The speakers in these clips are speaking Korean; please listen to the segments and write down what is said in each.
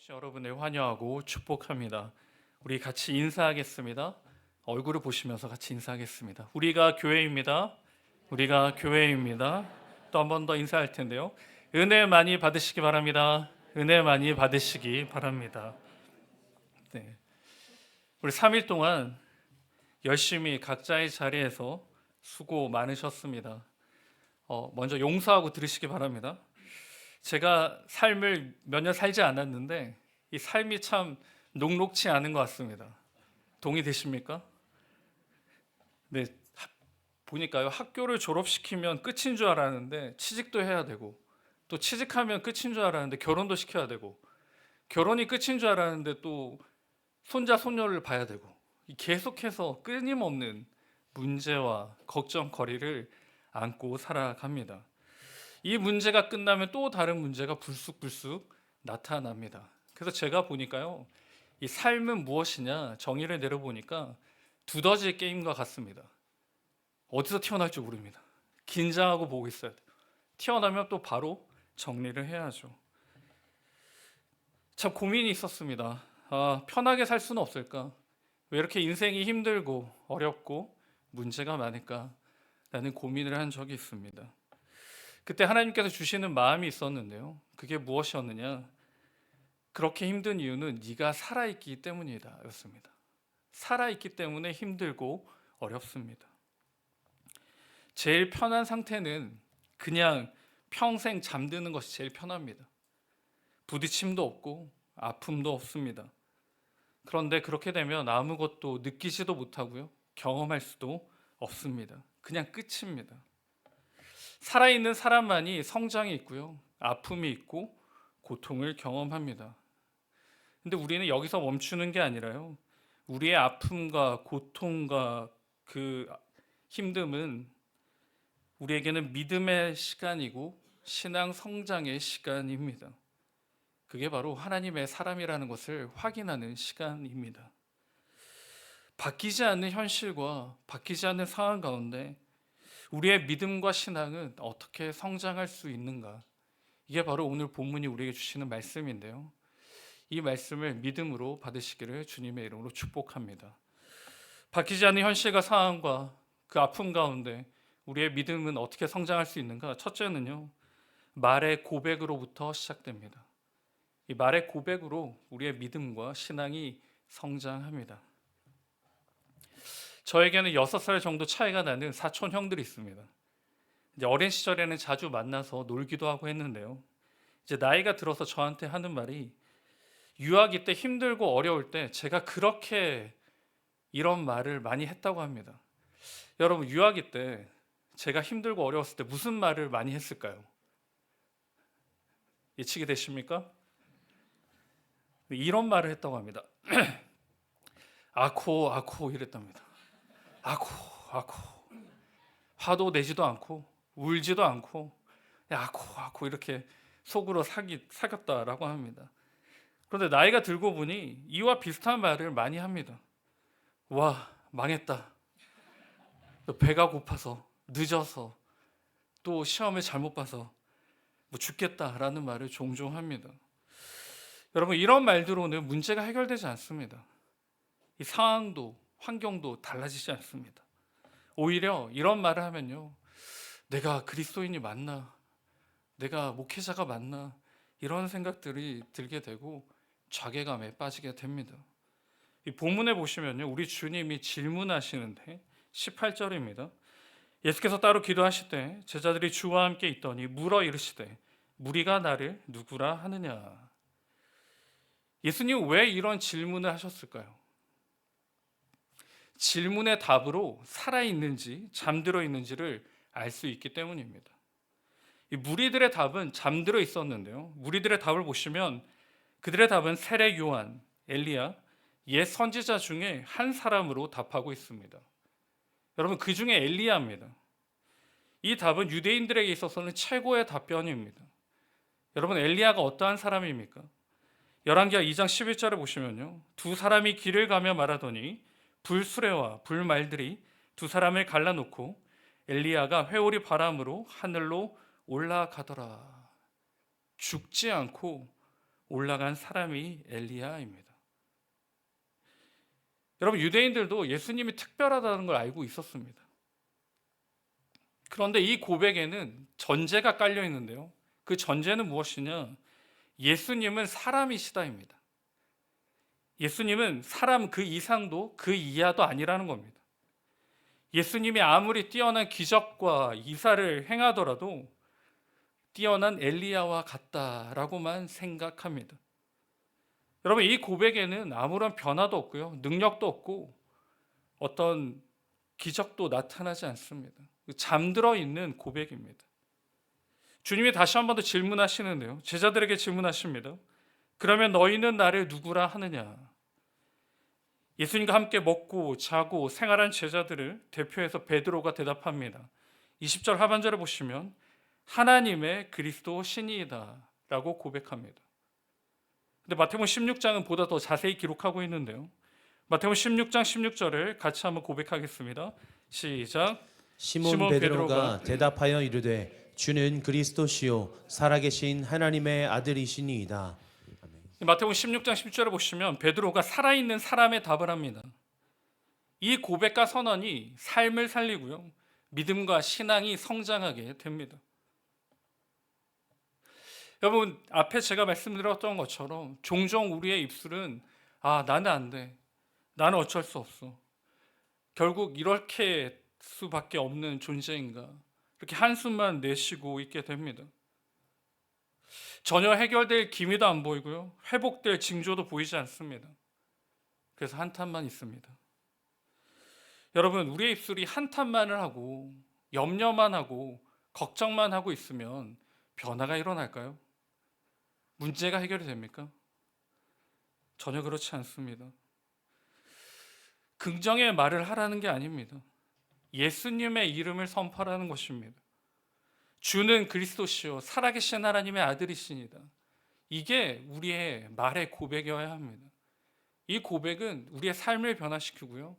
다시 여러분을 환영하고 축복합니다. 우리 같이 인사하겠습니다. 얼굴을 보시면서 같이 인사하겠습니다. 우리가 교회입니다. 우리가 교회입니다. 또 한 번 더 인사할 텐데요. 은혜 많이 받으시기 바랍니다. 은혜 많이 받으시기 바랍니다. 네. 우리 3일 동안 열심히 각자의 자리에서 수고 많으셨습니다. 먼저 용서하고 들으시기 바랍니다. 제가 삶을 몇 년 살지 않았는데 이 삶이 참 녹록치 않은 것 같습니다. 동의되십니까? 네, 보니까요, 학교를 졸업시키면 끝인 줄 알았는데 취직도 해야 되고, 또 취직하면 끝인 줄 알았는데 결혼도 시켜야 되고, 결혼이 끝인 줄 알았는데 또 손자 손녀를 봐야 되고, 계속해서 끊임없는 문제와 걱정거리를 안고 살아갑니다. 이 문제가 끝나면 또 다른 문제가 불쑥불쑥 나타납니다. 그래서 제가 보니까요, 이 삶은 무엇이냐 정의를 내려보니까 두더지 게임과 같습니다. 어디서 튀어나올지 모릅니다. 긴장하고 보고 있어야 돼요. 튀어나오면 또 바로 정리를 해야죠. 참 고민이 있었습니다. 편하게 살 수는 없을까? 왜 이렇게 인생이 힘들고 어렵고 문제가 많을까? 라는 고민을 한 적이 있습니다. 그때 하나님께서 주시는 마음이 있었는데요. 그게 무엇이었느냐? 그렇게 힘든 이유는 네가 살아있기 때문이다 였습니다. 살아있기 때문에 힘들고 어렵습니다. 제일 편한 상태는 그냥 평생 잠드는 것이 제일 편합니다. 부딪힘도 없고 아픔도 없습니다. 그런데 그렇게 되면 아무것도 느끼지도 못하고요. 경험할 수도 없습니다. 그냥 끝입니다. 살아있는 사람만이 성장이 있고요. 아픔이 있고 고통을 경험합니다. 근데 우리는 여기서 멈추는 게 아니라요. 우리의 아픔과 고통과 그 힘듦은 우리에게는 믿음의 시간이고 신앙 성장의 시간입니다. 그게 바로 하나님의 사람이라는 것을 확인하는 시간입니다. 바뀌지 않는 현실과 바뀌지 않는 상황 가운데 우리의 믿음과 신앙은 어떻게 성장할 수 있는가? 이게 바로 오늘 본문이 우리에게 주시는 말씀인데요. 이 말씀을 믿음으로 받으시기를 주님의 이름으로 축복합니다. 바뀌지 않는 현실과 상황과 그 아픔 가운데 우리의 믿음은 어떻게 성장할 수 있는가? 첫째는요, 말의 고백으로부터 시작됩니다. 이 말의 고백으로 우리의 믿음과 신앙이 성장합니다. 저에게는 6살 정도 차이가 나는 사촌 형들이 있습니다. 이제 어린 시절에는 자주 만나서 놀기도 하고 했는데요. 이제 나이가 들어서 저한테 하는 말이, 유아기 때 힘들고 어려울 때 제가 그렇게 이런 말을 많이 했다고 합니다. 여러분, 유아기 때 제가 힘들고 어려웠을 때 무슨 말을 많이 했을까요? 예측이 되십니까? 이런 말을 했다고 합니다. 아코 아코 이랬답니다. 아코 아코. 화도 내지도 않고 울지도 않고 아코 아코 이렇게 속으로 사겼다라고 합니다. 그런데 나이가 들고 보니 이와 비슷한 말을 많이 합니다. 와, 망했다. 배가 고파서, 늦어서, 또 시험을 잘못 봐서 뭐 죽겠다라는 말을 종종 합니다. 여러분, 이런 말들로는 문제가 해결되지 않습니다. 이 상황도 환경도 달라지지 않습니다. 오히려 이런 말을 하면요, 내가 그리스도인이 맞나? 내가 목회자가 맞나? 이런 생각들이 들게 되고 자괴감에 빠지게 됩니다. 이 본문에 보시면요, 우리 주님이 질문하시는데 18절입니다. 예수께서 따로 기도하실 때 제자들이 주와 함께 있더니 물어 이르시되 무리가 나를 누구라 하느냐. 예수님 왜 이런 질문을 하셨을까요? 질문의 답으로 살아있는지 잠들어 있는지를 알 수 있기 때문입니다. 이 무리들의 답은 잠들어 있었는데요, 무리들의 답을 보시면 그들의 답은 세례 요한, 엘리야, 옛 선지자 중에 한 사람으로 답하고 있습니다. 여러분, 그 중에 엘리야입니다. 이 답은 유대인들에게 있어서는 최고의 답변입니다. 여러분, 엘리야가 어떠한 사람입니까? 열왕기하 2장 11절에 보시면요, 두 사람이 길을 가며 말하더니 불수레와 불말들이 두 사람을 갈라놓고 엘리야가 회오리 바람으로 하늘로 올라가더라. 죽지 않고 올라간 사람이 엘리야입니다. 여러분, 유대인들도 예수님이 특별하다는 걸 알고 있었습니다. 그런데 이 고백에는 전제가 깔려 있는데요. 그 전제는 무엇이냐? 예수님은 사람이시다입니다. 예수님은 사람 그 이상도 그 이하도 아니라는 겁니다. 예수님이 아무리 뛰어난 기적과 이사를 행하더라도 뛰어난 엘리야와 같다라고만 생각합니다. 여러분, 이 고백에는 아무런 변화도 없고요, 능력도 없고 어떤 기적도 나타나지 않습니다. 잠들어 있는 고백입니다. 주님이 다시 한 번 더 질문하시는데요, 제자들에게 질문하십니다. 그러면 너희는 나를 누구라 하느냐? 예수님과 함께 먹고 자고 생활한 제자들을 대표해서 베드로가 대답합니다. 20절 하반절을 보시면 하나님의 그리스도 신이다 라고 고백합니다. 근데 마태복음 16장은 보다 더 자세히 기록하고 있는데요, 마태복음 16장 16절을 같이 한번 고백하겠습니다. 시작. 시몬 베드로가 대답하여 이르되 주는 그리스도시요 살아계신 하나님의 아들이시니이다. 마태복음 16장 10절을 보시면 베드로가 살아있는 사람의 답을 합니다. 이 고백과 선언이 삶을 살리고요, 믿음과 신앙이 성장하게 됩니다. 여러분, 앞에 제가 말씀드렸던 것처럼 종종 우리의 입술은 나는 안 돼, 나는 어쩔 수 없어, 결국 이렇게 수밖에 없는 존재인가, 이렇게 한숨만 내쉬고 있게 됩니다. 전혀 해결될 기미도 안 보이고요, 회복될 징조도 보이지 않습니다. 그래서 한탄만 있습니다. 여러분, 우리의 입술이 한탄만을 하고 염려만 하고 걱정만 하고 있으면 변화가 일어날까요? 문제가 해결이 됩니까? 전혀 그렇지 않습니다. 긍정의 말을 하라는 게 아닙니다. 예수님의 이름을 선포하라는 것입니다. 주는 그리스도시요 살아계신 하나님의 아들이시니다. 이게 우리의 말의 고백이어야 합니다. 이 고백은 우리의 삶을 변화시키고요,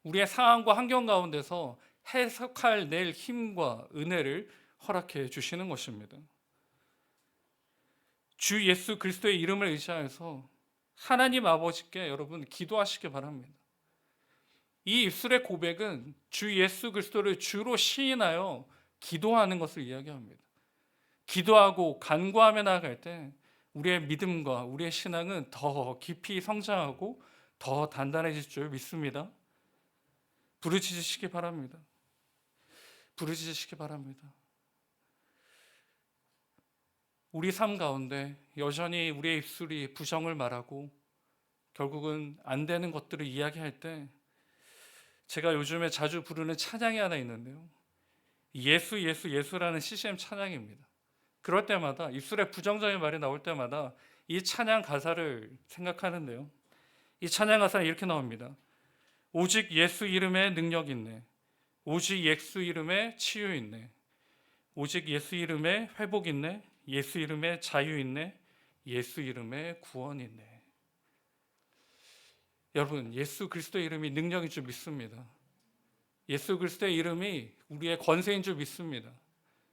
우리의 상황과 환경 가운데서 해석할 낼 힘과 은혜를 허락해 주시는 것입니다. 주 예수 그리스도의 이름을 의지하여서 하나님 아버지께 여러분 기도하시기 바랍니다. 이 입술의 고백은 주 예수 그리스도를 주로 시인하여 기도하는 것을 이야기합니다. 기도하고 간구하며 나아갈 때 우리의 믿음과 우리의 신앙은 더 깊이 성장하고 더 단단해질 줄 믿습니다. 부르짖으시기 바랍니다. 부르짖으시기 바랍니다. 우리 삶 가운데 여전히 우리의 입술이 부정을 말하고 결국은 안 되는 것들을 이야기할 때 제가 요즘에 자주 부르는 찬양이 하나 있는데요, 예수 예수 예수라는 CCM 찬양입니다. 그럴 때마다 입술에 부정적인 말이 나올 때마다 이 찬양 가사를 생각하는데요, 이 찬양 가사는 이렇게 나옵니다. 오직 예수 이름에 능력 있네, 오직 예수 이름에 치유 있네, 오직 예수 이름에 회복 있네, 예수 이름에 자유 있네, 예수 이름에 구원 있네. 여러분, 예수 그리스도의 이름이 능력인 줄 믿습니다. 예수 그리스도의 이름이 우리의 권세인 줄 믿습니다.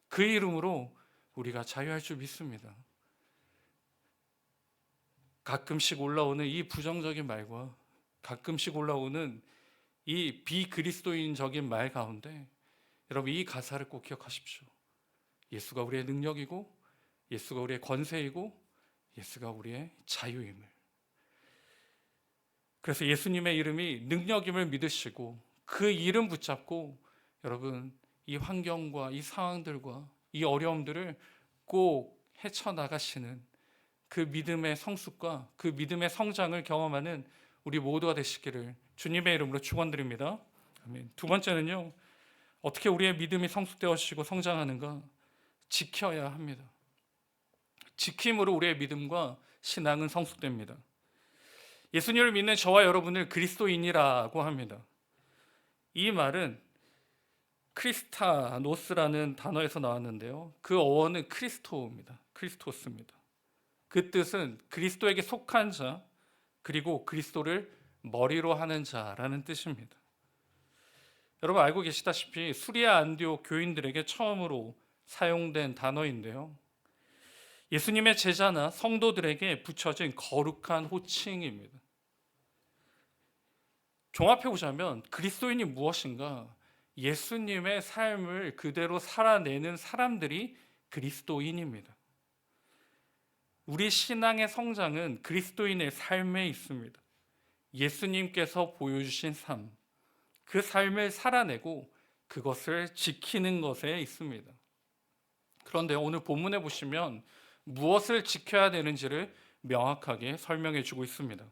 그 이름으로 우리가 자유할 줄 믿습니다. 가끔씩 올라오는 이 부정적인 말과 가끔씩 올라오는 이 비그리스도인적인 말 가운데 여러분, 이 가사를 꼭 기억하십시오. 예수가 우리의 능력이고 예수가 우리의 권세이고 예수가 우리의 자유임을. 그래서 예수님의 이름이 능력임을 믿으시고 그 이름 붙잡고 여러분, 이 환경과 이 상황들과 이 어려움들을 꼭 헤쳐나가시는 그 믿음의 성숙과 그 믿음의 성장을 경험하는 우리 모두가 되시기를 주님의 이름으로 축원드립니다. 아멘. 두 번째는요, 어떻게 우리의 믿음이 성숙되어지고 성장하는가? 지켜야 합니다. 지킴으로 우리의 믿음과 신앙은 성숙됩니다. 예수님을 믿는 저와 여러분을 그리스도인이라고 합니다. 이 말은 크리스타노스라는 단어에서 나왔는데요, 그 어원은 크리스토입니다. 크리스토스입니다. 그 뜻은 그리스도에게 속한 자, 그리고 그리스도를 머리로 하는 자라는 뜻입니다. 여러분 알고 계시다시피 수리아 안디옥 교인들에게 처음으로 사용된 단어인데요, 예수님의 제자나 성도들에게 붙여진 거룩한 호칭입니다. 종합해 보자면 그리스도인이 무엇인가? 예수님의 삶을 그대로 살아내는 사람들이 그리스도인입니다. 우리 신앙의 성장은 그리스도인의 삶에 있습니다. 예수님께서 보여주신 삶, 그 삶을 살아내고 그것을 지키는 것에 있습니다. 그런데 오늘 본문에 보시면 무엇을 지켜야 되는지를 명확하게 설명해 주고 있습니다.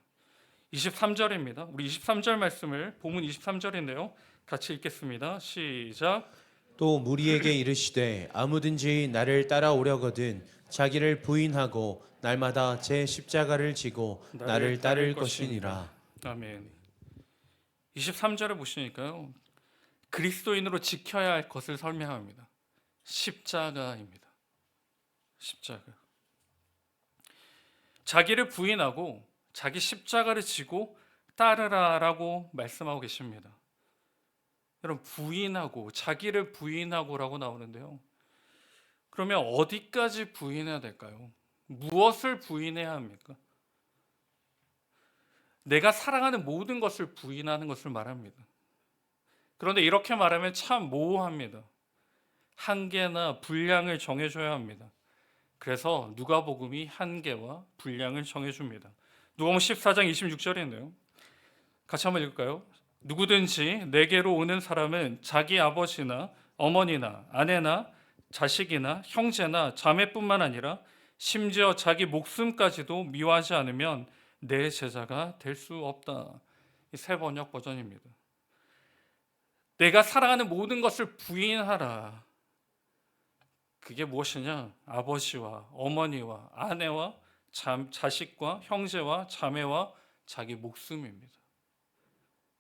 23절입니다. 우리 23절 말씀을, 본문 23절인데요. 같이 읽겠습니다. 시작. 또 무리에게 이르시되 아무든지 나를 따라오려거든 자기를 부인하고 날마다 제 십자가를 지고 나를 따를 것이니라. 아멘. 23절을 보시니까요. 그리스도인으로 지켜야 할 것을 설명합니다. 십자가입니다. 십자가. 자기를 부인하고 자기 십자가를 지고 따르라라고 말씀하고 계십니다. 여러분, 부인하고, 자기를 부인하고라고 나오는데요. 그러면 어디까지 부인해야 될까요? 무엇을 부인해야 합니까? 내가 사랑하는 모든 것을 부인하는 것을 말합니다. 그런데 이렇게 말하면 참 모호합니다. 한계나 분량을 정해줘야 합니다. 그래서 누가복음이 한계와 분량을 정해줍니다. 누가복음 14장 26절인데요. 같이 한번 읽을까요? 누구든지 내게로 오는 사람은 자기 아버지나 어머니나 아내나 자식이나 형제나 자매뿐만 아니라 심지어 자기 목숨까지도 미워하지 않으면 내 제자가 될 수 없다. 이 새 번역 버전입니다. 내가 사랑하는 모든 것을 부인하라. 그게 무엇이냐? 아버지와 어머니와 아내와 자식과 형제와 자매와 자기 목숨입니다.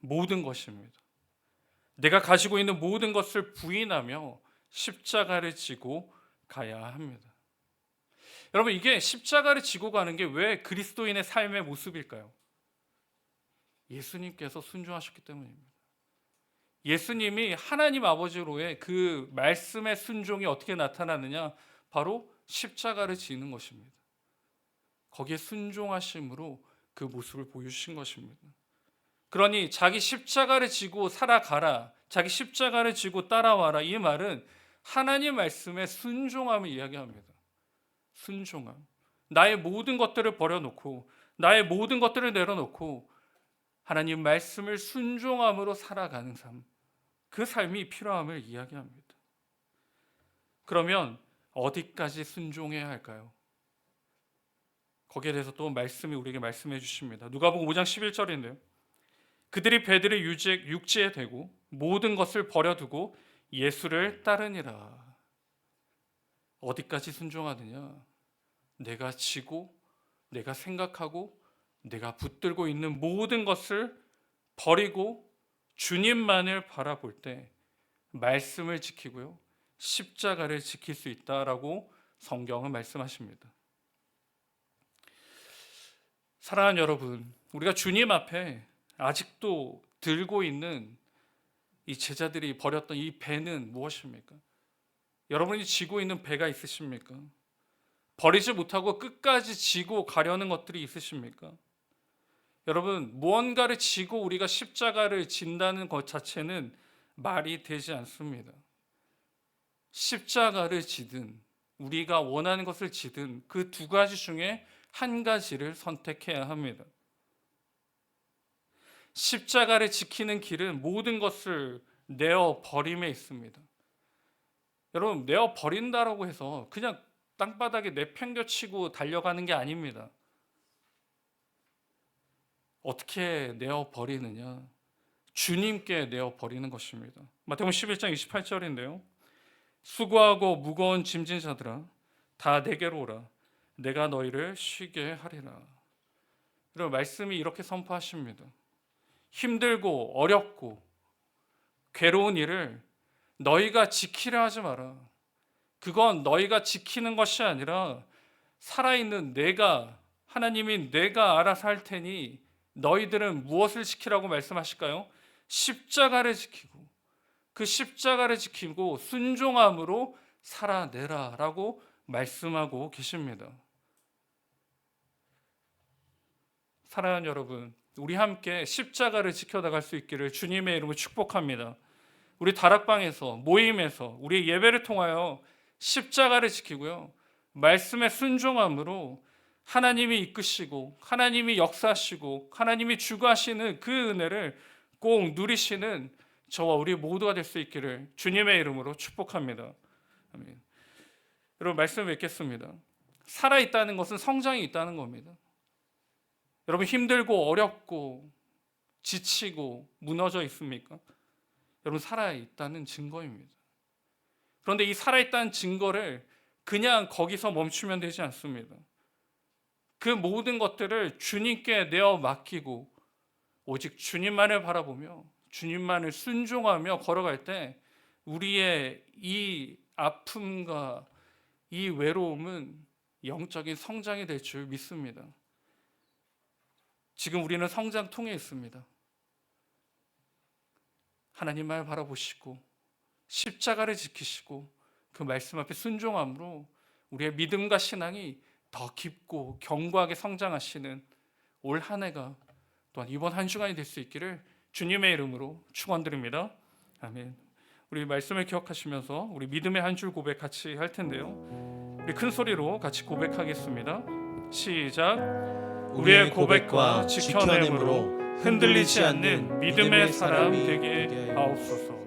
모든 것입니다. 내가 가지고 있는 모든 것을 부인하며 십자가를 지고 가야 합니다. 여러분, 이게 십자가를 지고 가는 게 왜 그리스도인의 삶의 모습일까요? 예수님께서 순종하셨기 때문입니다. 예수님이 하나님 아버지로의 그 말씀의 순종이 어떻게 나타나느냐? 바로 십자가를 지는 것입니다. 거기에 순종하심으로 그 모습을 보여주신 것입니다. 그러니 자기 십자가를 지고 살아가라, 자기 십자가를 지고 따라와라, 이 말은 하나님 말씀의 순종함을 이야기합니다. 순종함. 나의 모든 것들을 버려놓고, 나의 모든 것들을 내려놓고 하나님 말씀을 순종함으로 살아가는 삶, 그 삶이 필요함을 이야기합니다. 그러면 어디까지 순종해야 할까요? 거기에 대해서 또 말씀이 우리에게 말씀해 주십니다. 누가복음 5장 11절인데요. 그들이 배들의 육지에 대고 모든 것을 버려두고 예수를 따르니라. 어디까지 순종하느냐? 내가 지고, 내가 생각하고, 내가 붙들고 있는 모든 것을 버리고 주님만을 바라볼 때 말씀을 지키고요, 십자가를 지킬 수 있다라고 성경은 말씀하십니다. 사랑하는 여러분, 우리가 주님 앞에 아직도 들고 있는 이 제자들이 버렸던 이 배는 무엇입니까? 여러분이 지고 있는 배가 있으십니까? 버리지 못하고 끝까지 지고 가려는 것들이 있으십니까? 여러분, 무언가를 지고 우리가 십자가를 진다는 것 자체는 말이 되지 않습니다. 십자가를 지든 우리가 원하는 것을 지든 그 두 가지 중에 한 가지를 선택해야 합니다. 십자가를 지키는 길은 모든 것을 내어 버림에 있습니다. 여러분, 내어 버린다라고 해서 그냥 땅바닥에 내팽겨치고 달려가는 게 아닙니다. 어떻게 내어 버리느냐? 주님께 내어 버리는 것입니다. 마태복음 11장 28절인데요. 수고하고 무거운 짐진 자들아, 다 내게로 오라. 내가 너희를 쉬게 하리라. 여러분, 말씀이 이렇게 선포하십니다. 힘들고 어렵고 괴로운 일을 너희가 지키려 하지 마라. 그건 너희가 지키는 것이 아니라 살아있는 내가, 하나님인 내가 알아서 할 테니 너희들은 무엇을 지키라고 말씀하실까요? 십자가를 지키고, 그 십자가를 지키고 순종함으로 살아내라 라고 말씀하고 계십니다. 사랑하는 여러분, 우리 함께 십자가를 지켜나갈 수 있기를 주님의 이름으로 축복합니다. 우리 다락방에서, 모임에서, 우리 예배를 통하여 십자가를 지키고요, 말씀에 순종함으로 하나님이 이끄시고 하나님이 역사하시고 하나님이 주관하시는 그 은혜를 꼭 누리시는 저와 우리 모두가 될 수 있기를 주님의 이름으로 축복합니다. 아멘. 여러분, 말씀 뵙겠습니다. 살아있다는 것은 성장이 있다는 겁니다. 여러분, 힘들고 어렵고 지치고 무너져 있습니까? 여러분, 살아있다는 증거입니다. 그런데 이 살아있다는 증거를 그냥 거기서 멈추면 되지 않습니다. 그 모든 것들을 주님께 내어 맡기고 오직 주님만을 바라보며 주님만을 순종하며 걸어갈 때 우리의 이 아픔과 이 외로움은 영적인 성장이 될 줄 믿습니다. 지금 우리는 성장통에 있습니다. 하나님만을 바라보시고 십자가를 지키시고 그 말씀 앞에 순종함으로 우리의 믿음과 신앙이 더 깊고 견고하게 성장하시는 올 한 해가 또한 이번 한 주간이 될 수 있기를 주님의 이름으로 축원드립니다. 아멘. 우리 말씀을 기억하시면서 우리 믿음의 한 줄 고백 같이 할 텐데요. 우리 큰 소리로 같이 고백하겠습니다. 시작. 우리의 고백과 지켜냄으로 흔들리지 않는 믿음의 사람 되게 하옵소서.